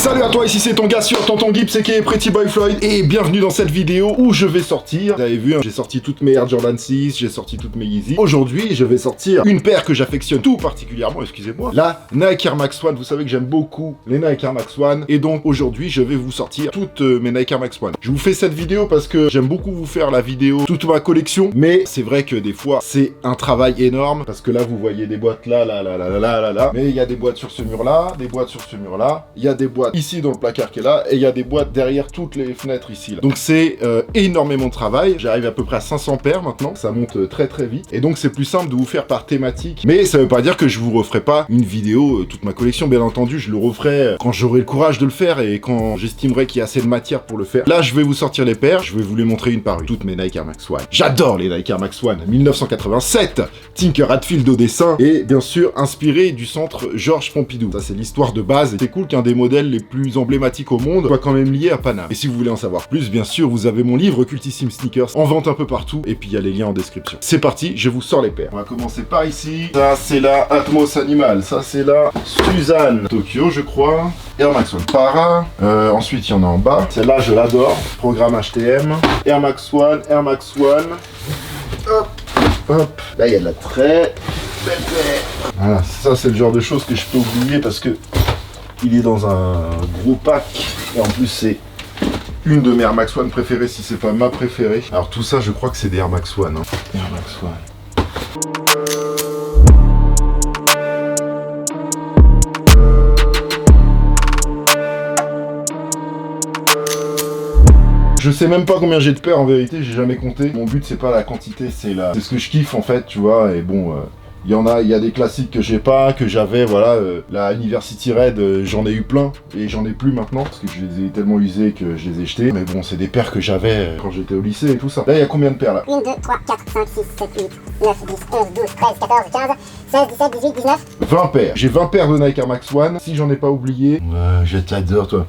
Salut à toi, ici c'est ton gars sûr, Tonton Gibbs aka Pretty Boy Floyd et bienvenue dans cette vidéo où je vais sortir, vous avez vu, hein, j'ai sorti toutes mes Air Jordan 6, j'ai sorti toutes mes Yeezy. Aujourd'hui, je vais sortir une paire que j'affectionne tout particulièrement, excusez-moi, la Nike Air Max 1. Vous savez que j'aime beaucoup les Nike Air Max 1 et donc aujourd'hui, je vais vous sortir toutes mes Nike Air Max 1. Je vous fais cette vidéo parce que j'aime beaucoup vous faire la vidéo, toute ma collection, mais c'est vrai que des fois, c'est un travail énorme parce que là, vous voyez des boîtes là, mais il y a des boîtes sur ce mur-là, des boîtes sur ce mur-là, il y a des boîtes ici dans le placard qui est là, et il y a des boîtes derrière toutes les fenêtres ici. Là. Donc c'est énormément de travail, j'arrive à peu près à 500 paires maintenant, ça monte très très vite, et donc c'est plus simple de vous faire par thématique, mais ça veut pas dire que je vous referai pas une vidéo, toute ma collection, bien entendu, je le referai quand j'aurai le courage de le faire, et quand j'estimerai qu'il y a assez de matière pour le faire. Là, je vais vous sortir les paires, je vais vous les montrer une par une, toutes mes Nike Air Max 1. J'adore les Nike Air Max 1, 1987, Tinker Hatfield au dessin, et bien sûr, inspiré du centre Georges Pompidou. Ça, c'est l'histoire de base, et c'est cool qu'un des modèles les plus emblématiques au monde soit quand même lié à Paname. Et si vous voulez en savoir plus, bien sûr, vous avez mon livre Cultissime Sneakers en vente un peu partout, et puis il y a les liens en description. C'est parti, je vous sors les paires. On va commencer par ici. Ça, c'est la Atmos Animal. Ça, c'est la Suzanne Tokyo, je crois. Air Max 1 Para. Ensuite, il y en a en bas. Celle-là, je l'adore. Programme HTM. Air Max 1, Air Max 1. Hop, hop. Là, il y a de la très belle paire. Voilà, ça, c'est le genre de choses que je peux oublier parce que il est dans un gros pack. Et en plus, c'est une de mes Air Max 1 préférées, si c'est pas ma préférée. Alors, tout ça, je crois que c'est des Air Max 1. Hein. Air Max 1. Je sais même pas combien j'ai de paires en vérité, j'ai jamais compté. Mon but c'est pas la quantité, c'est ce que je kiffe en fait, tu vois. Et bon, il y a des classiques que j'ai pas, que j'avais, voilà. La University Red, j'en ai eu plein et j'en ai plus maintenant parce que je les ai tellement usés que je les ai jetés. Mais bon, c'est des paires que j'avais quand j'étais au lycée et tout ça. Là, il y a combien de paires là? 1, 2, 3, 4, 5, 6, 7, 8, 9, 10, 11, 12, 13, 14, 15, 16, 17, 18, 19. 20 paires. J'ai 20 paires de Nike Air Max 1. Si j'en ai pas oublié, je t'adore toi.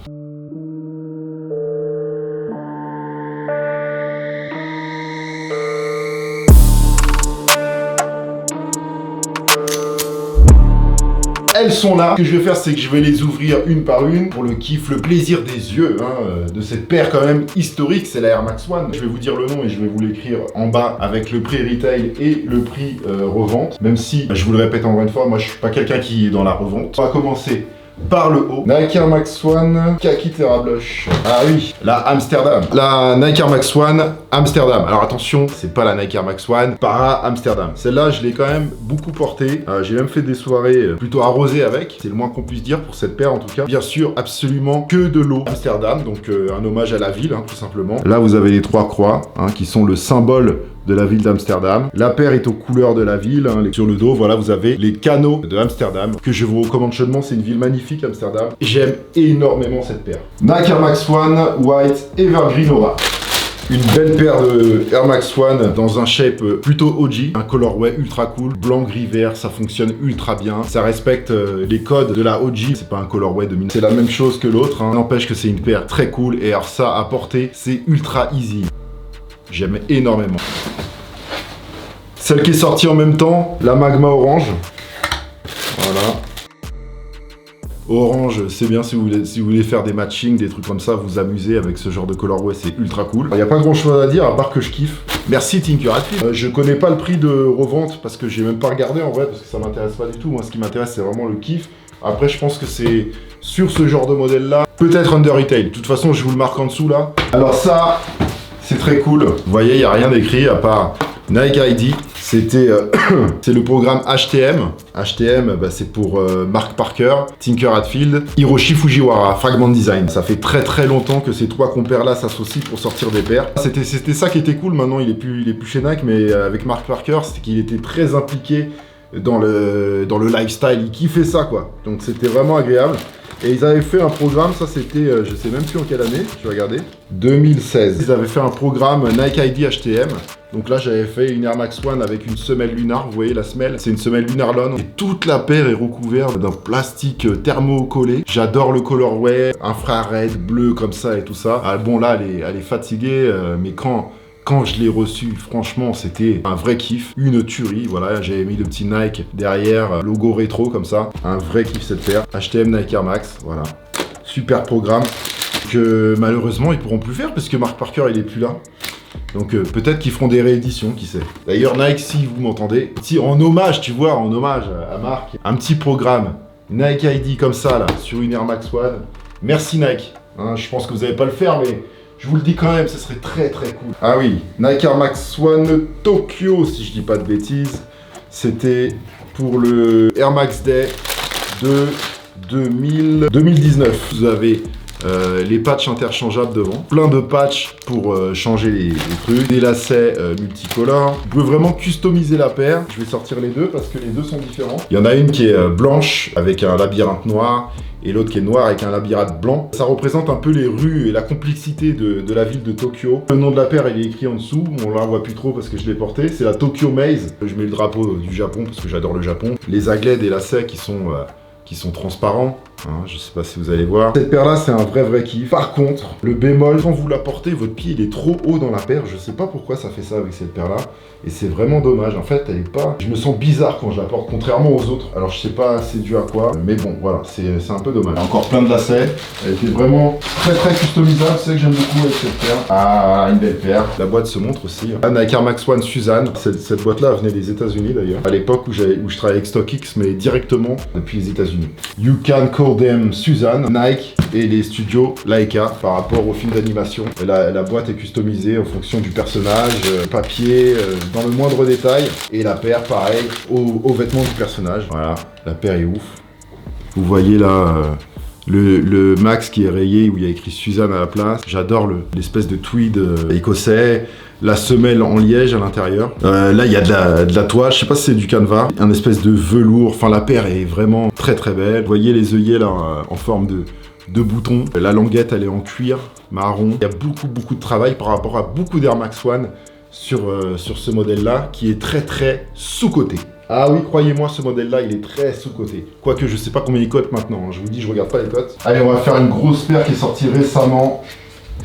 Elles sont là. Ce que je vais faire, c'est que je vais les ouvrir une par une pour le kiff, le plaisir des yeux de cette paire quand même historique. C'est la Air Max 1. Je vais vous dire le nom et je vais vous l'écrire en bas avec le prix retail et le prix revente. Même si, je vous le répète encore une fois, moi je suis pas quelqu'un qui est dans la revente. On va commencer par le haut. Nike Air Max 1 Kaki Terra Blush. Ah oui, la Amsterdam. La Nike Air Max 1 Amsterdam. Alors attention, c'est pas la Nike Air Max 1 Para Amsterdam. Celle-là, je l'ai quand même beaucoup portée. J'ai même fait des soirées plutôt arrosées avec. C'est le moins qu'on puisse dire pour cette paire en tout cas. Bien sûr, absolument que de l'eau Amsterdam. Donc un hommage à la ville, tout simplement. Là, vous avez les trois croix qui sont le symbole de la ville d'Amsterdam. La paire est aux couleurs de la ville. Sur le dos, voilà, vous avez les canaux de Amsterdam, que je vous recommande chaudement. C'est une ville magnifique, Amsterdam. J'aime énormément cette paire. Nike Air Max 1 White Evergreen Aura. Une belle paire de Air Max 1 dans un shape plutôt OG, un colorway ultra cool, blanc, gris, vert, ça fonctionne ultra bien, ça respecte les codes de la OG, c'est pas un colorway de mine, c'est la même chose que l'autre, n'empêche que c'est une paire très cool et alors ça à porter, c'est ultra easy. J'aime énormément. Celle qui est sortie en même temps, la Magma Orange. Voilà. Orange, c'est bien si vous voulez faire des matchings, des trucs comme ça, vous amuser avec ce genre de colorway, c'est ultra cool. Il n'y a pas grand chose à dire à part que je kiffe. Merci Tinker Hatfield. Je connais pas le prix de revente parce que j'ai même pas regardé en vrai, parce que ça m'intéresse pas du tout. Moi, ce qui m'intéresse, c'est vraiment le kiff. Après, je pense que c'est sur ce genre de modèle-là, peut-être under retail. De toute façon, je vous le marque en dessous là. Alors ça, c'est très cool. Vous voyez, il n'y a rien d'écrit à part Nike ID. C'était c'est le programme HTM. HTM, c'est pour Mark Parker, Tinker Hatfield, Hiroshi Fujiwara, Fragment Design. Ça fait très très longtemps que ces trois compères-là s'associent pour sortir des paires. C'était ça qui était cool. Maintenant, il est plus chez Nike, mais avec Mark Parker, c'était qu'il était très impliqué dans le lifestyle. Il kiffait ça, quoi. Donc c'était vraiment agréable. Et ils avaient fait un programme, ça c'était, je sais même plus en quelle année, je vais regarder, 2016. Ils avaient fait un programme Nike ID HTM. Donc là j'avais fait une Air Max 1 avec une semelle lunar, vous voyez la semelle, c'est une semelle Lunarlon. Et toute la paire est recouverte d'un plastique thermo-collé. J'adore le colorway, infrared, bleu comme ça et tout ça. Ah, bon là elle est fatiguée, mais quand je l'ai reçu, franchement, c'était un vrai kiff, une tuerie. Voilà, j'avais mis le petit Nike derrière, logo rétro comme ça. Un vrai kiff cette paire. HTM Nike Air Max, voilà. super programme que malheureusement ils pourront plus faire parce que Mark Parker il est plus là. Donc peut-être qu'ils feront des rééditions, qui sait. D'ailleurs Nike, si vous m'entendez, en hommage, tu vois, en hommage à Mark, un petit programme Nike ID comme ça là, sur une Air Max One. Merci Nike. Hein, je pense que vous n'allez pas le faire, mais je vous le dis quand même, ce serait très très cool. Ah oui, Nike Air Max One Tokyo, si je dis pas de bêtises. C'était pour le Air Max Day de 2019. Vous avez les patchs interchangeables devant, plein de patchs pour changer les trucs, des lacets multicolores. Vous pouvez vraiment customiser la paire. Je vais sortir les deux parce que les deux sont différents. Il y en a une qui est blanche avec un labyrinthe noir et l'autre qui est noire avec un labyrinthe blanc. Ça représente un peu les rues et la complexité de la ville de Tokyo. Le nom de la paire, il est écrit en dessous. On la voit plus trop parce que je l'ai porté. C'est la Tokyo Maze. Je mets le drapeau du Japon parce que j'adore le Japon. Les aglets des lacets qui sont transparents. Hein, je sais pas si vous allez voir. Cette paire là c'est un vrai kiff. Par contre, le bémol, quand vous la portez, votre pied il est trop haut dans la paire. Je sais pas pourquoi ça fait ça avec cette paire là. Et c'est vraiment dommage. En fait, elle est pas. Je me sens bizarre quand je la porte, contrairement aux autres. Alors je sais pas c'est dû à quoi. Mais bon, voilà, c'est un peu dommage. Encore plein de lacets. Elle était vraiment très customisable. C'est ça que j'aime beaucoup avec cette paire. Ah, une belle paire. La boîte se montre aussi. La Nike Air Max One Suzanne. Cette boîte là venait des États-Unis d'ailleurs. À l'époque où je travaillais avec StockX, mais directement depuis les États-Unis. You can call them Suzanne, Nike et les studios Laika par rapport au film d'animation. La boîte est customisée en fonction du personnage, papier, dans le moindre détail. Et la paire, pareil, aux vêtements du personnage. Voilà, la paire est ouf. Vous voyez là le max qui est rayé où il y a écrit Suzanne à la place. J'adore l'espèce de tweed écossais. La semelle en liège à l'intérieur. Là, il y a de la toile, je sais pas si c'est du canevas. Un espèce de velours. Enfin, la paire est vraiment très belle. Vous voyez les œillets là en forme de boutons. La languette, elle est en cuir marron. Il y a beaucoup de travail par rapport à beaucoup d'Air Max One sur ce modèle-là qui est très sous-coté. Ah oui, croyez-moi, ce modèle-là, il est très sous-coté. Quoique, je sais pas combien il cote maintenant. Hein. Je vous dis, je regarde pas les cotes. Allez, on va faire une grosse paire qui est sortie récemment.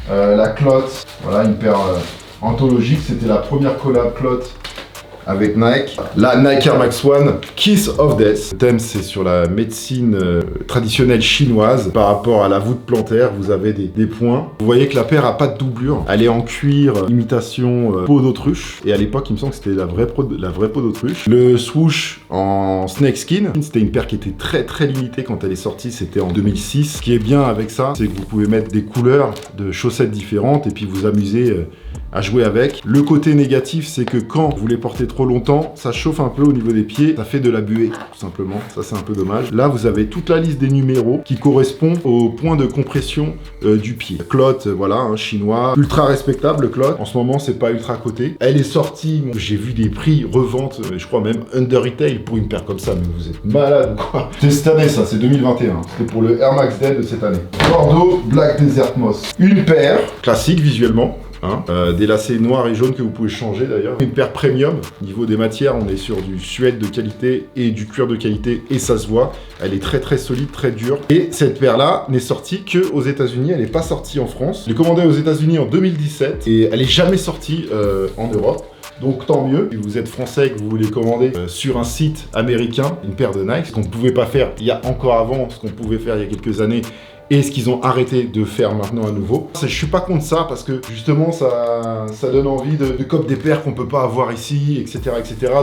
La Clotte. Voilà, une paire... anthologique, c'était la première collab Clotte avec Nike. La Nike Air Max One Kiss of Death. Le thème c'est sur la médecine traditionnelle chinoise. Par rapport à la voûte plantaire, vous avez des points. Vous voyez que la paire a pas de doublure. Elle est en cuir, imitation peau d'autruche. Et à l'époque, il me semble que c'était la vraie peau d'autruche. Le swoosh en snakeskin. C'était une paire qui était très limitée quand elle est sortie. C'était en 2006. Ce qui est bien avec ça, c'est que vous pouvez mettre des couleurs de chaussettes différentes et puis vous amuser à jouer avec. Le côté négatif, c'est que quand vous les portez trop longtemps, ça chauffe un peu au niveau des pieds, ça fait de la buée, tout simplement. Ça, c'est un peu dommage. Là, vous avez toute la liste des numéros qui correspond au point de compression du pied. Clotte, voilà, hein, chinois, ultra respectable, le Clotte. En ce moment, c'est pas ultra coté. Elle est sortie, j'ai vu des prix revente, je crois même under retail pour une paire comme ça, mais vous êtes malade ou quoi? C'est cette année, ça, c'est 2021. C'était pour le Air Max Day de cette année. Bordeaux Black Desert Moss. Une paire classique visuellement. Hein, des lacets noirs et jaunes que vous pouvez changer d'ailleurs. Une paire premium, niveau des matières, on est sur du suède de qualité et du cuir de qualité et ça se voit. Elle est très solide, très dure. Et cette paire-là n'est sortie que aux États-Unis, elle n'est pas sortie en France. Je l'ai commandée aux États-Unis en 2017 et elle n'est jamais sortie en Europe. Donc tant mieux, si vous êtes français et que vous voulez commander sur un site américain une paire de Nike, ce qu'on ne pouvait pas faire il y a encore avant, ce qu'on pouvait faire il y a quelques années, et ce qu'ils ont arrêté de faire maintenant à nouveau. Je suis pas contre ça parce que justement ça donne envie de copier des paires qu'on peut pas avoir ici, etc.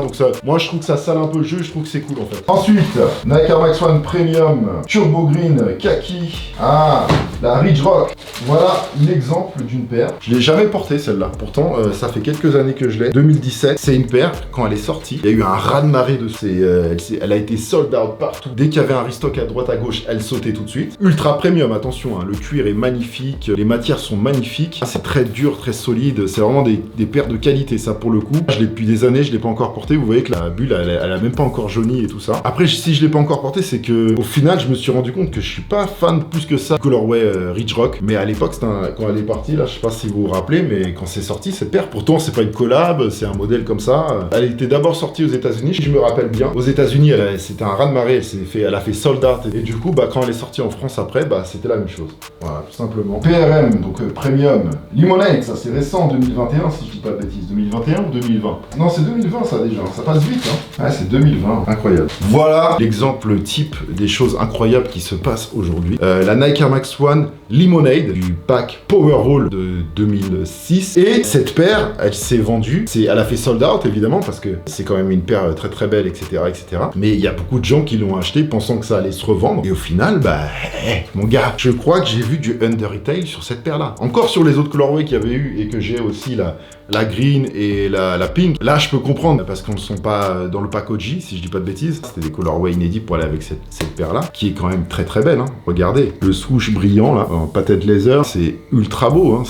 Donc ça, moi je trouve que ça sale un peu le jeu, je trouve que c'est cool en fait. Ensuite, Nike Air Max One Premium Turbo Green Kaki. Ah, la Ridge Rock. Voilà l'exemple d'une paire. Je l'ai jamais portée celle-là. Pourtant, ça fait quelques années que je l'ai. 2017, c'est une paire. Quand elle est sortie, il y a eu un raz-de-marée de elle a été sold out partout. Dès qu'il y avait un restock à droite à gauche, elle sautait tout de suite. Ultra premium. Attention, hein, le cuir est magnifique, les matières sont magnifiques, c'est très dur, très solide, c'est vraiment des paires de qualité, ça pour le coup. Je l'ai depuis des années, je l'ai pas encore porté, vous voyez que la bulle, elle a même pas encore jauni et tout ça. Après, si je l'ai pas encore porté, c'est que au final, je me suis rendu compte que je suis pas fan plus que ça colorway Ridge Rock. Mais à l'époque, quand elle est partie, là, je sais pas si vous vous rappelez, mais quand c'est sorti cette paire, pourtant c'est pas une collab, c'est un modèle comme ça. Elle était d'abord sortie aux États-Unis, je me rappelle bien. Aux États-Unis, c'était un raz-de-marée, elle a fait sold out. Et du coup, quand elle est sortie en France après, c'était la même chose. Voilà, tout simplement. PRM, donc Premium. Limonade, ça c'est récent, 2021, si je dis pas de bêtises. 2021 ou 2020? Non, c'est 2020 ça déjà, ça passe vite, hein. Ouais, c'est 2020, incroyable. Voilà l'exemple type des choses incroyables qui se passent aujourd'hui. La Nike Air Max One Limonade du pack Powerhole de 2006. Et cette paire, elle s'est vendue. Elle a fait sold out évidemment parce que c'est quand même une paire très très belle, etc., etc. Mais il y a beaucoup de gens qui l'ont acheté pensant que ça allait se revendre. Et au final, mon gars, je crois que j'ai vu du under retail sur cette paire-là. Encore sur les autres colorways qu'il y avait eu et que j'ai aussi la green et la pink. Là, je peux comprendre parce qu'on ne sont pas dans le pack OG, si je dis pas de bêtises. C'était des colorways inédits pour aller avec cette paire-là, qui est quand même très très belle. Hein. Regardez, le swoosh brillant là, en patate laser, c'est ultra beau. Hein.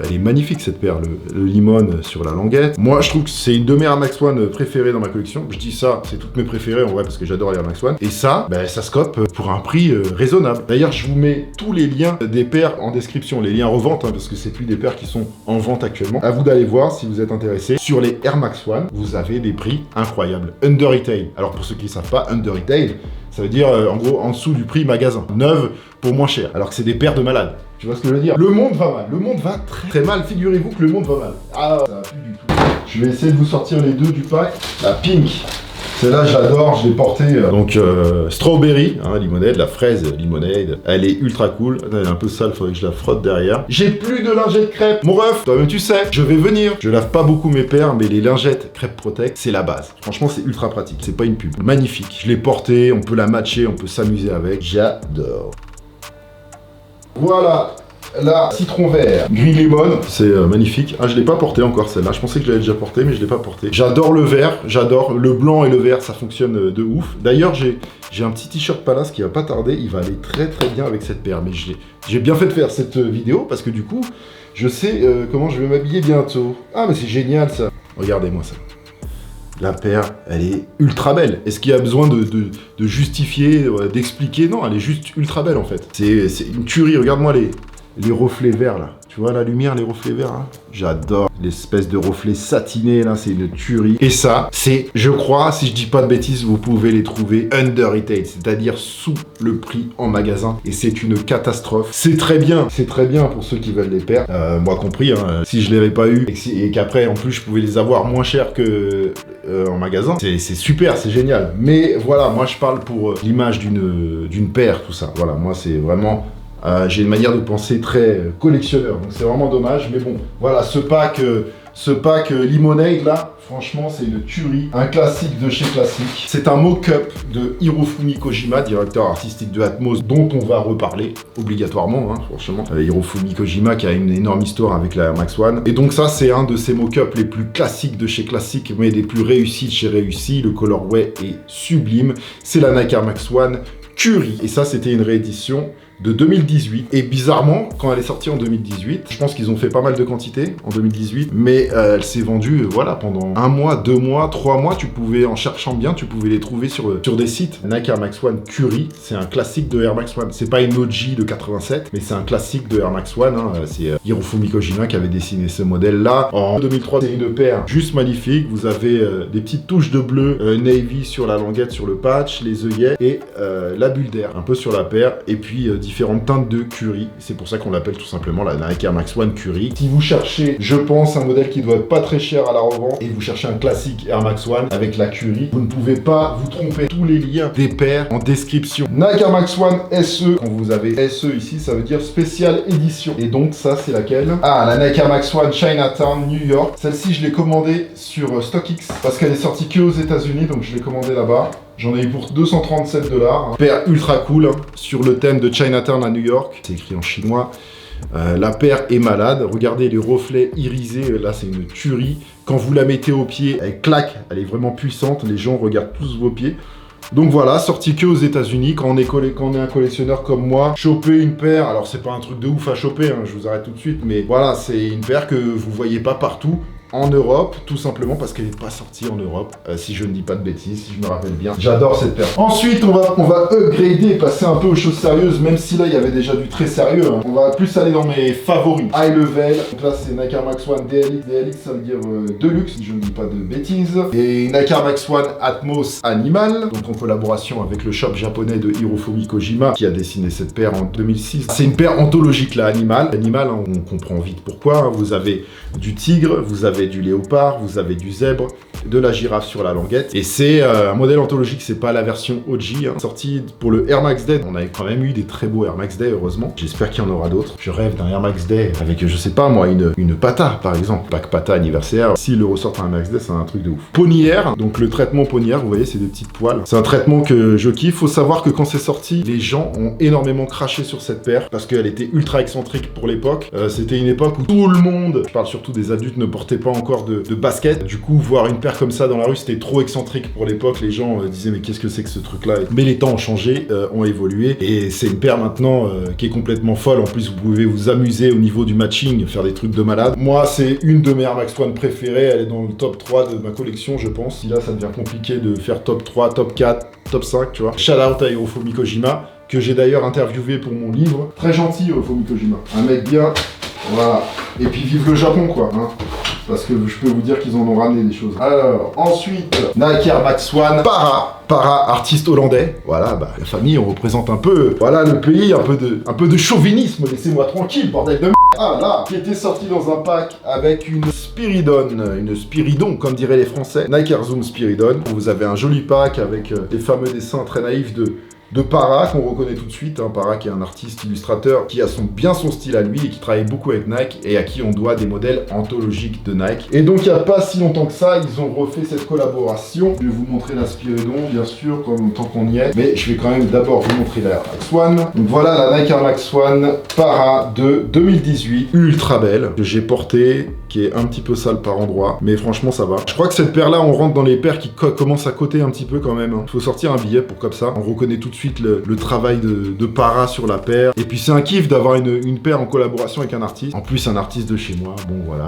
Elle est magnifique cette paire, le limon sur la languette. Moi, je trouve que c'est une de mes Air Max One préférées dans ma collection. Je dis ça, c'est toutes mes préférées en vrai parce que j'adore les Air Max One. Et ça, ça scope pour un prix raisonnable. D'ailleurs, je vous mets tous les liens des paires en description, les liens revente, hein, parce que c'est plus des paires qui sont en vente actuellement. À vous d'aller voir si vous êtes intéressé. Sur les Air Max One, vous avez des prix incroyables. Under retail. Alors pour ceux qui ne savent pas, under retail, ça veut dire en gros en dessous du prix magasin. Neuve pour moins cher. Alors que c'est des paires de malades. Tu vois ce que je veux dire? Le monde va mal. Le monde va très, très mal. Figurez-vous que le monde va mal. Ah, ça va plus du tout. Je vais essayer de vous sortir les deux du pack. La pink. Celle-là, j'adore, je l'ai portée. Donc, strawberry, hein, limonade, la fraise limonade. Elle est ultra cool. Attends, elle est un peu sale, faudrait que je la frotte derrière. J'ai plus de lingettes crêpes. Mon ref, toi-même tu sais, je vais venir. Je lave pas beaucoup mes paires, mais les lingettes crêpes Protect, c'est la base. Franchement, c'est ultra pratique. C'est pas une pub. Magnifique. Je l'ai portée, on peut la matcher, on peut s'amuser avec. J'adore. Voilà. La citron vert, green lemon, c'est magnifique. Ah, je l'ai pas porté encore celle-là. Je pensais que je l'avais déjà porté, mais je l'ai pas porté. J'adore le vert, j'adore le blanc et le vert, ça fonctionne de ouf. D'ailleurs, j'ai un petit t-shirt Palace qui va pas tarder. Il va aller très très bien avec cette paire. Mais j'ai bien fait de faire cette vidéo parce que du coup, je sais comment je vais m'habiller bientôt. Ah, mais c'est génial ça. Regardez-moi ça. La paire, elle est ultra belle. Est-ce qu'il y a besoin de justifier, d'expliquer? Non, elle est juste ultra belle en fait. C'est une tuerie. Regarde-moi les reflets verts là, tu vois la lumière, les reflets verts là, j'adore l'espèce de reflets satinés là, c'est une tuerie. Et ça, c'est, je crois, si je dis pas de bêtises, vous pouvez les trouver under retail, c'est-à-dire sous le prix en magasin, et c'est une catastrophe. C'est très bien pour ceux qui veulent les paires, moi compris, hein, si je les avais pas eu et qu'après en plus je pouvais les avoir moins cher que en magasin, c'est super, c'est génial. Mais voilà, moi je parle pour l'image d'une paire, tout ça. Voilà, moi c'est vraiment j'ai une manière de penser très collectionneur, donc c'est vraiment dommage, mais bon, voilà, ce pack Limonade là, franchement c'est une tuerie, un classique de chez classique. C'est un mock-up de Hirofumi Kojima, directeur artistique de Atmos, dont on va reparler obligatoirement, hein, franchement. Hirofumi Kojima qui a une énorme histoire avec la Air Max One, et donc ça c'est un de ces mock-ups les plus classiques de chez classique, mais les plus réussis de chez réussi. Le colorway est sublime, c'est la Nike Air Max One Curie, et ça c'était une réédition de 2018. Et bizarrement, quand elle est sortie en 2018, je pense qu'ils ont fait pas mal de quantités en 2018, mais elle s'est vendue, voilà, pendant 1 mois, 2 mois, 3 mois, tu pouvais, en cherchant bien, tu pouvais les trouver sur des sites. Nike Air Max One Curie, c'est un classique de Air Max One. C'est pas une OG de 87, mais c'est un classique de Air Max One, hein. C'est Hirofumi Kojima qui avait dessiné ce modèle-là. En 2003, c'est une paire juste magnifique. Vous avez des petites touches de bleu navy sur la languette, sur le patch, les œillets et la bulle d'air, un peu sur la paire, et puis différentes teintes de Curie. C'est pour ça qu'on l'appelle tout simplement la Nike Air Max One Curie. Si vous cherchez, je pense, un modèle qui doit être pas très cher à la revente, et vous cherchez un classique Air Max One avec la Curie, vous ne pouvez pas vous tromper. Tous les liens des paires en description. Nike Air Max One SE, quand vous avez SE ici, ça veut dire spéciale édition. Et donc ça, c'est laquelle? Ah, la Nike Air Max One Chinatown New York. Celle-ci, je l'ai commandée sur StockX parce qu'elle est sortie que aux États-Unis, donc je l'ai commandée là-bas. J'en ai eu pour 237 $. Paire ultra cool, hein, sur le thème de Chinatown à New York. C'est écrit en chinois. La paire est malade. Regardez les reflets irisés. Là, c'est une tuerie. Quand vous la mettez au pied, elle claque. Elle est vraiment puissante. Les gens regardent tous vos pieds. Donc voilà, sorti que aux États-Unis. Quand on est un collectionneur comme moi, choper une paire, alors c'est pas un truc de ouf à choper, hein, je vous arrête tout de suite, mais voilà, c'est une paire que vous voyez pas partout. en Europe, tout simplement parce qu'elle n'est pas sortie en Europe, si je ne dis pas de bêtises, si je me rappelle bien. J'adore cette paire. Ensuite, on va upgrader, passer un peu aux choses sérieuses, même si là, il y avait déjà du très sérieux. Hein. On va plus aller dans mes favoris. High level. Donc là, c'est Nike Air Max One DLX. DLX, ça veut dire Deluxe, si je ne dis pas de bêtises. Et Nike Air Max One Atmos Animal, donc en collaboration avec le shop japonais de Hirofumi Kojima, qui a dessiné cette paire en 2006. C'est une paire anthologique, là, Animal. Animal, hein, on comprend vite pourquoi. Hein. Vous avez du tigre, vous avez du léopard, vous avez du zèbre, de la girafe sur la languette. Et c'est un modèle anthologique, c'est pas la version OG, hein, sortie pour le Air Max Day. On avait quand même eu des très beaux Air Max Day, heureusement. J'espère qu'il y en aura d'autres. Je rêve d'un Air Max Day avec, je sais pas moi, une Pata, par exemple. Pack Pata anniversaire. S'il le ressort un Air Max Day, c'est un truc de ouf. Pony Air, donc le traitement Pony Air, vous voyez, c'est des petites poils. C'est un traitement que je kiffe. Faut savoir que quand c'est sorti, les gens ont énormément craché sur cette paire parce qu'elle était ultra excentrique pour l'époque. C'était une époque où tout le monde, je parle surtout des adultes, ne portait pas encore de basket. Du coup, voir une paire comme ça dans la rue, c'était trop excentrique pour l'époque. Les gens disaient mais qu'est-ce que c'est que ce truc-là? Mais les temps ont changé, ont évolué, et c'est une paire maintenant qui est complètement folle. En plus, vous pouvez vous amuser au niveau du matching, faire des trucs de malade. Moi, c'est une de mes Air Max One préférées. Elle est dans le top 3 de ma collection, je pense. Si là, ça devient compliqué de faire top 3, top 4, top 5, tu vois. Shout out à Hirofumi Kojima, que j'ai d'ailleurs interviewé pour mon livre. Très gentil, Hirofumi Kojima. Un mec bien. Voilà. Et puis vive le Japon, quoi. Hein. Parce que je peux vous dire qu'ils en ont ramené des choses. Alors, ensuite, Nike Air Max One Para, artiste hollandais. Voilà, bah, la famille, on représente un peu, voilà, le pays, un peu de chauvinisme. Laissez-moi tranquille, bordel de m***. Ah, là, qui était sorti dans un pack avec une Spiridon, comme diraient les Français. Nike Air Zoom Spiridon. Vous avez un joli pack avec les fameux dessins très naïfs de Para, qu'on reconnaît tout de suite. Hein. Para, qui est un artiste illustrateur qui a bien son style à lui et qui travaille beaucoup avec Nike et à qui on doit des modèles anthologiques de Nike. Et donc, il n'y a pas si longtemps que ça, ils ont refait cette collaboration. Je vais vous montrer la Spiridon, bien sûr, tant qu'on y est. Mais je vais quand même d'abord vous montrer la Air Max One. Donc voilà la Nike Air Max One Para de 2018. Ultra belle, que j'ai portée, qui est un petit peu sale par endroit. Mais franchement, ça va. Je crois que cette paire-là, on rentre dans les paires qui commencent à coter un petit peu quand même. Il faut sortir un billet pour comme ça. On reconnaît tout de suite le travail de Para sur la paire. Et puis c'est un kiff d'avoir une paire en collaboration avec un artiste. En plus, un artiste de chez moi. Bon, voilà.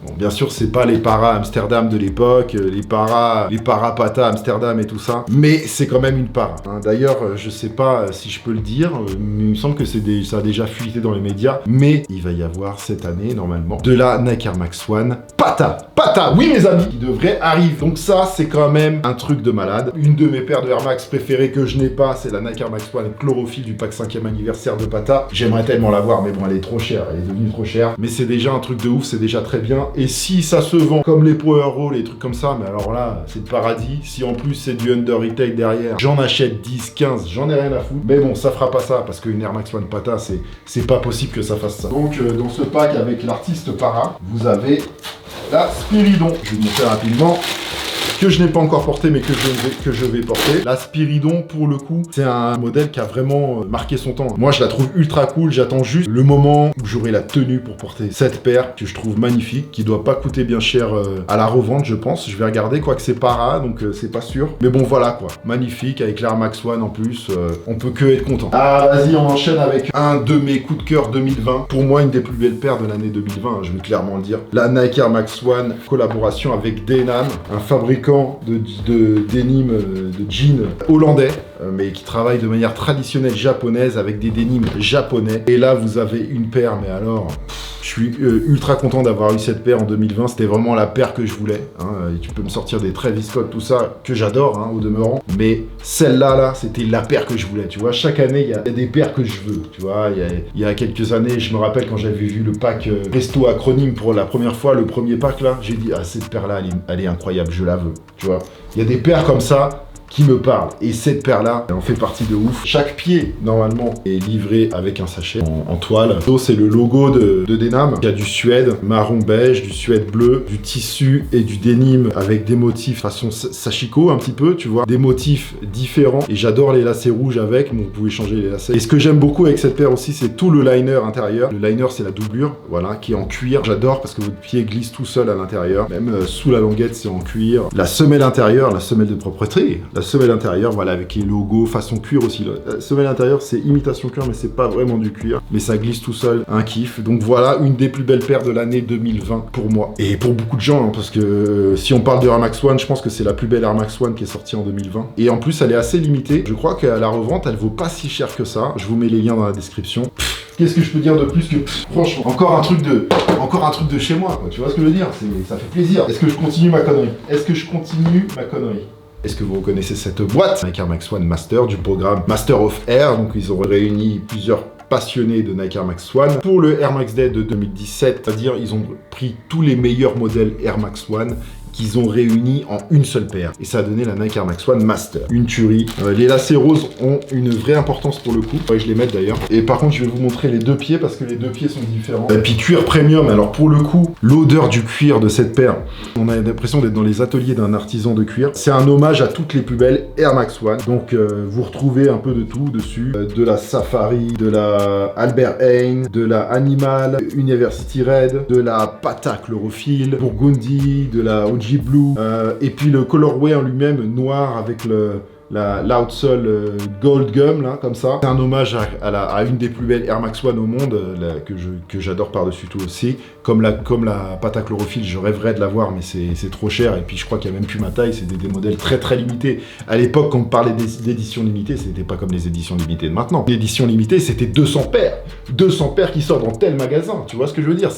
Bon, bien sûr, c'est pas les Para Amsterdam de l'époque, les Para Pata Amsterdam et tout ça. Mais c'est quand même une Para. Hein. D'ailleurs, je sais pas si je peux le dire. Il me semble que ça a déjà fuité dans les médias. Mais il va y avoir cette année, normalement, de la Nike Air Max One Pata, oui mes amis, qui devrait arriver. Donc ça, c'est quand même un truc de malade. Une de mes paires de Air Max préférées que je n'ai pas, c'est la Nike Air Max One Chlorophylle du pack 5e anniversaire de Pata. J'aimerais tellement l'avoir, mais bon, elle est trop chère, elle est devenue trop chère. Mais c'est déjà un truc de ouf, c'est déjà très bien. Et si ça se vend comme les Power Roll, les trucs comme ça, mais alors là, c'est le paradis. Si en plus c'est du under retail derrière, j'en achète 10, 15, j'en ai rien à foutre. Mais bon, ça fera pas ça, parce qu'une Air Max One Pata, c'est pas possible que ça fasse ça. Donc, dans ce pack avec l'artiste Para, vous avez la Spiridon. Je vais vous montrer rapidement, que je n'ai pas encore porté, mais que je vais porter. La Spiridon, pour le coup, c'est un modèle qui a vraiment marqué son temps. Moi, je la trouve ultra cool. J'attends juste le moment où j'aurai la tenue pour porter cette paire, que je trouve magnifique, qui doit pas coûter bien cher à la revente, je pense. Je vais regarder, quoique c'est Para, donc c'est pas sûr. Mais bon, voilà, quoi. Magnifique, avec l'Air Max One en plus. On peut que être content. Ah, vas-y, on enchaîne avec un de mes coups de cœur 2020. Pour moi, une des plus belles paires de l'année 2020, hein, je vais clairement le dire. La Nike Air Max One, collaboration avec Denham, un fabricant de denim, de jeans hollandais, mais qui travaille de manière traditionnelle japonaise avec des denims japonais. Et là, vous avez une paire, mais alors... Je suis ultra content d'avoir eu cette paire en 2020, c'était vraiment la paire que je voulais. Hein. Et tu peux me sortir des Travis Scott, tout ça, que j'adore, hein, au demeurant. Mais celle-là, là, c'était la paire que je voulais, tu vois. Chaque année, il y a des paires que je veux, tu vois. Il y a quelques années, je me rappelle quand j'avais vu le pack Resto Acronyme pour la première fois, le premier pack, là, j'ai dit, ah, cette paire-là, elle est incroyable, je la veux, tu vois. Il y a des paires comme ça qui me parle. Et cette paire-là, elle en fait partie de ouf. Chaque pied, normalement, est livré avec un sachet en toile. C'est le logo de Denham. Il y a du suède marron beige, du suède bleu, du tissu et du denim avec des motifs façon sashiko un petit peu, tu vois. Des motifs différents. Et j'adore les lacets rouges avec, donc vous pouvez changer les lacets. Et ce que j'aime beaucoup avec cette paire aussi, c'est tout le liner intérieur. Le liner, c'est la doublure, voilà, qui est en cuir. J'adore parce que votre pied glisse tout seul à l'intérieur. Même sous la languette, c'est en cuir. La semelle intérieure, la semelle de propreté, la semelle intérieure, voilà, avec les logos façon cuir aussi. La semelle intérieure, c'est imitation cuir, mais c'est pas vraiment du cuir. Mais ça glisse tout seul, un kiff. Donc voilà, une des plus belles paires de l'année 2020 pour moi. Et pour beaucoup de gens, hein, parce que si on parle de Air Max One, je pense que c'est la plus belle Air Max One qui est sortie en 2020. Et en plus, elle est assez limitée. Je crois qu'à la revente, elle vaut pas si cher que ça. Je vous mets les liens dans la description. Qu'est-ce que je peux dire de plus que, franchement, encore un truc de chez moi, quoi. Tu vois ce que je veux dire? Ça fait plaisir. Est-ce que je continue ma connerie? Est-ce que vous reconnaissez cette boîte? Nike Air Max One Master du programme Master of Air. Donc ils ont réuni plusieurs passionnés de Nike Air Max One pour le Air Max Day de 2017. C'est-à-dire ils ont pris tous les meilleurs modèles Air Max One qu'ils ont réunis en une seule paire. Et ça a donné la Nike Air Max One Master. Une tuerie. Les lacets roses ont une vraie importance pour le coup. Faudrait que je les mette d'ailleurs. Et par contre, je vais vous montrer les deux pieds parce que les deux pieds sont différents. Et puis cuir premium. Alors pour le coup, l'odeur du cuir de cette paire, on a l'impression d'être dans les ateliers d'un artisan de cuir. C'est un hommage à toutes les plus belles Air Max One. Donc vous retrouvez un peu de tout dessus. De la Safari, de la Albert Heijn, de la Animal, University Red, de la Pata Chlorophylle, Burgundy, de la OG Blue, et puis le colorway en lui-même noir avec l'outsole gold gum là comme ça. C'est un hommage à une des plus belles Air Max One au monde que j'adore par-dessus tout aussi. Comme la Pata Chlorophylle, je rêverais de l'avoir mais c'est trop cher et puis je crois qu'il n'y a même plus ma taille. C'est des modèles très très limités. À l'époque quand on parlait d'éditions limitées, c'était pas comme les éditions limitées de maintenant. L'édition limitée c'était 200 paires qui sortent dans tel magasin. Tu vois ce que je veux dire?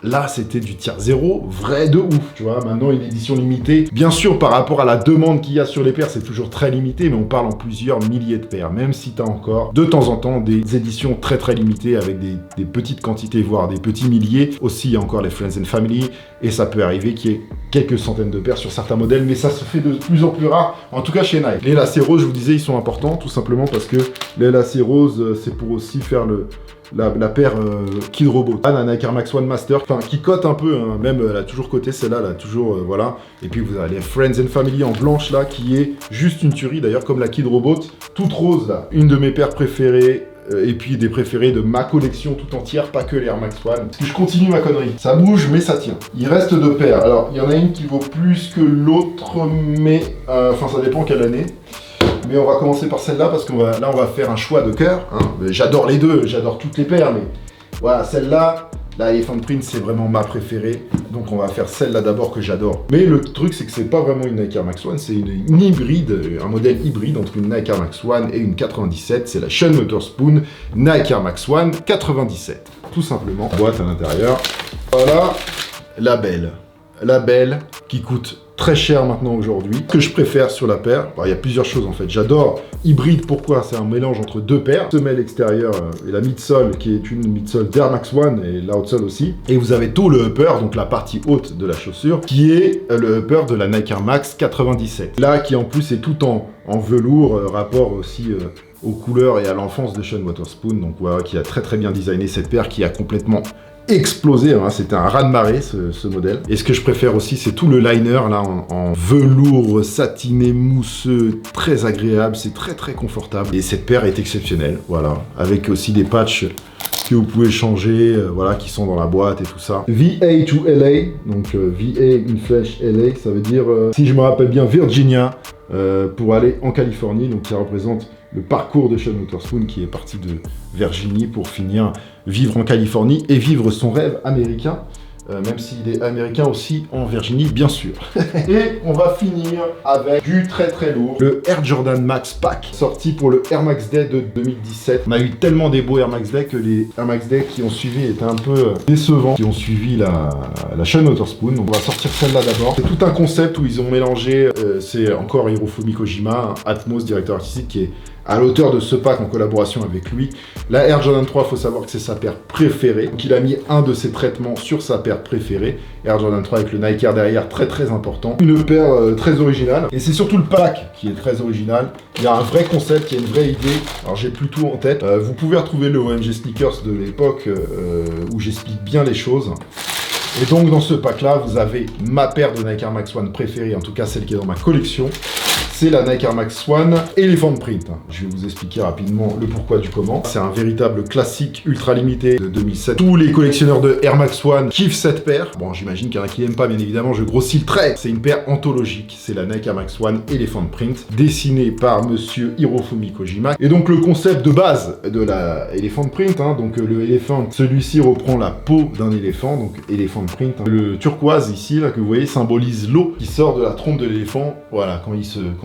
Là, c'était du tiers zéro, vrai de ouf, tu vois. Maintenant, une édition limitée, bien sûr, par rapport à la demande qu'il y a sur les paires, c'est toujours très limité, mais on parle en plusieurs milliers de paires, même si tu as encore, de temps en temps, des éditions très très limitées avec des petites quantités, voire des petits milliers. Aussi, il y a encore les Friends and Family, et ça peut arriver qu'il y ait quelques centaines de paires sur certains modèles, mais ça se fait de plus en plus rare, en tout cas chez Nike. Les lacets roses, je vous disais, ils sont importants, tout simplement parce que les lacets roses, c'est pour aussi faire la paire Kid Robot. La Nike Air Max One Master, enfin qui cote un peu, hein, même elle a toujours coté celle-là, elle a toujours, voilà. Et puis vous avez les Friends and Family en blanche là, qui est juste une tuerie d'ailleurs, comme la Kid Robot, toute rose là. Une de mes paires préférées, et puis des préférés de ma collection tout entière, pas que les Air Max One. Parce que je continue ma connerie. Ça bouge, mais ça tient. Il reste deux paires. Alors, il y en a une qui vaut plus que l'autre, mais... Enfin, ça dépend quelle année. Mais on va commencer par celle-là, parce qu'on va faire un choix de cœur. Hein. J'adore les deux, j'adore toutes les paires, mais... Voilà, celle-là... La Elephant Print, c'est vraiment ma préférée, donc on va faire celle-là d'abord que j'adore. Mais le truc, c'est que c'est pas vraiment une Nike Air Max One, c'est une hybride, un modèle hybride entre une Nike Air Max One et une 97. C'est la Sean Wotherspoon Nike Air Max One 97. Tout simplement. Boîte à l'intérieur. Voilà, la belle qui coûte très cher maintenant aujourd'hui. Ce que je préfère sur la paire, il y a plusieurs choses en fait. J'adore hybride, pourquoi? C'est un mélange entre deux paires. Semelle extérieure et la midsole qui est une midsole d'Air Max One et l'outsole aussi. Et vous avez tout le upper, donc la partie haute de la chaussure, qui est le upper de la Nike Air Max 97. Là qui en plus est tout en velours, rapport aussi aux couleurs et à l'enfance de Sean Wotherspoon. Donc voilà, qui a très très bien designé cette paire, qui a complètement explosé, hein. C'était un raz-de-marée ce modèle. Et ce que je préfère aussi, c'est tout le liner là en velours satiné mousseux, très agréable, c'est très très confortable. Et cette paire est exceptionnelle, voilà, avec aussi des patchs que vous pouvez changer, voilà, qui sont dans la boîte et tout ça. VA to LA, donc VA une flèche LA, ça veut dire, si je me rappelle bien, Virginia, pour aller en Californie. Donc ça représente le parcours de Sean Wotherspoon qui est parti de Virginie pour finir vivre en Californie et vivre son rêve américain, même s'il est américain aussi en Virginie, bien sûr. Et on va finir avec du très très lourd, le Air Jordan Max Pack, sorti pour le Air Max Day de 2017. On a eu tellement des beaux Air Max Day que les Air Max Day qui ont suivi étaient un peu décevants, qui ont suivi la Sean Wotherspoon. Donc on va sortir celle-là d'abord. C'est tout un concept où ils ont mélangé, c'est encore Hirofumi Kojima, Atmos, directeur artistique, qui est à l'auteur de ce pack en collaboration avec lui. La Air Jordan 3, il faut savoir que c'est sa paire préférée. Donc il a mis un de ses traitements sur sa paire préférée. Air Jordan 3 avec le Nike Air derrière, très très important. Une paire très originale. Et c'est surtout le pack qui est très original. Il y a un vrai concept, il y a une vraie idée. Alors j'ai plus tout en tête. Vous pouvez retrouver le OMG Sneakers de l'époque où j'explique bien les choses. Et donc dans ce pack là, vous avez ma paire de Nike Air Max One préférée, en tout cas celle qui est dans ma collection. c'est la Nike Air Max One Elephant Print. Je vais vous expliquer rapidement le pourquoi du comment. C'est un véritable classique ultra limité de 2007. Tous les collectionneurs de Air Max One kiffent cette paire. Bon, j'imagine qu'il y en a qui n'aiment pas, bien évidemment, je grossis le trait. C'est une paire anthologique. C'est la Nike Air Max One Elephant Print, dessinée par monsieur Hirofumi Kojima. Et donc, le concept de base de la Elephant Print, donc le éléphant, celui-ci reprend la peau d'un éléphant, donc Elephant Print. Le turquoise ici, là, que vous voyez, symbolise l'eau qui sort de la trompe de l'éléphant. Voilà, quand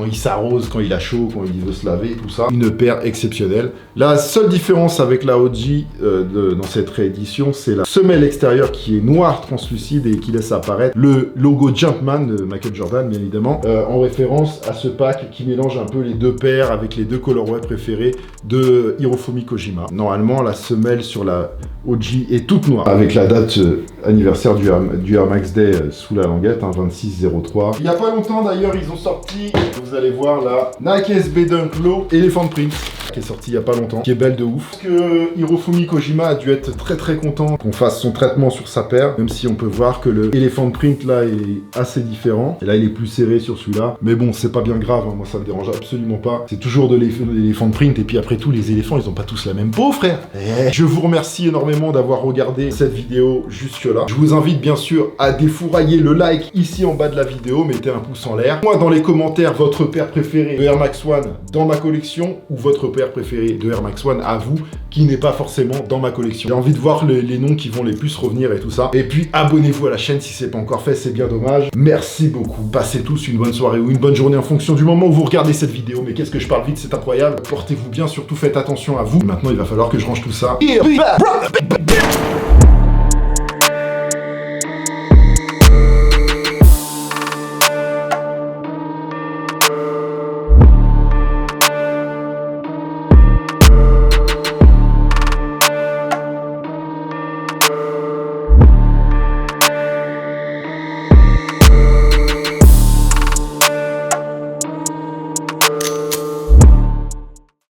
il s'arrose, quand il a chaud, quand il veut se laver, tout ça. Une paire exceptionnelle. La seule différence avec la OG dans cette réédition, c'est la semelle extérieure qui est noire translucide et qui laisse apparaître le logo Jumpman de Michael Jordan, bien évidemment, en référence à ce pack qui mélange un peu les deux paires avec les deux colorways préférés de Hirofumi Kojima. Normalement, la semelle sur la OG est toute noire, avec la date anniversaire du Air Max Day sous la languette, 26/03. Il n'y a pas longtemps d'ailleurs, ils ont sorti, vous allez voir là, Nike SB Dunk Low Elephant Print, qui est sorti il y a pas longtemps, qui est belle de ouf. Parce que Hirofumi Kojima a dû être très content qu'on fasse son traitement sur sa paire, même si on peut voir que le Elephant Print là est assez différent. Et là il est plus serré sur celui-là. Mais bon, c'est pas bien grave, moi ça me dérange absolument pas. C'est toujours de l'Elephant Print, et puis après tout, les éléphants, ils ont pas tous la même peau, frère. Je vous remercie énormément d'avoir regardé cette vidéo jusque-là. Je vous invite bien sûr à défourailler le like ici en bas de la vidéo, mettez un pouce en l'air. Moi dans les commentaires, votre paire préférée de Air Max One dans ma collection, ou votre paire préférée de Air Max One à vous, qui n'est pas forcément dans ma collection. J'ai envie de voir les noms qui vont les plus revenir et tout ça. Et puis abonnez-vous à la chaîne si c'est pas encore fait, c'est bien dommage. Merci beaucoup. Passez tous une bonne soirée ou une bonne journée en fonction du moment où vous regardez cette vidéo. Mais qu'est-ce que je parle vite, c'est incroyable. Portez-vous bien, surtout faites attention à vous. Maintenant il va falloir que je range tout ça.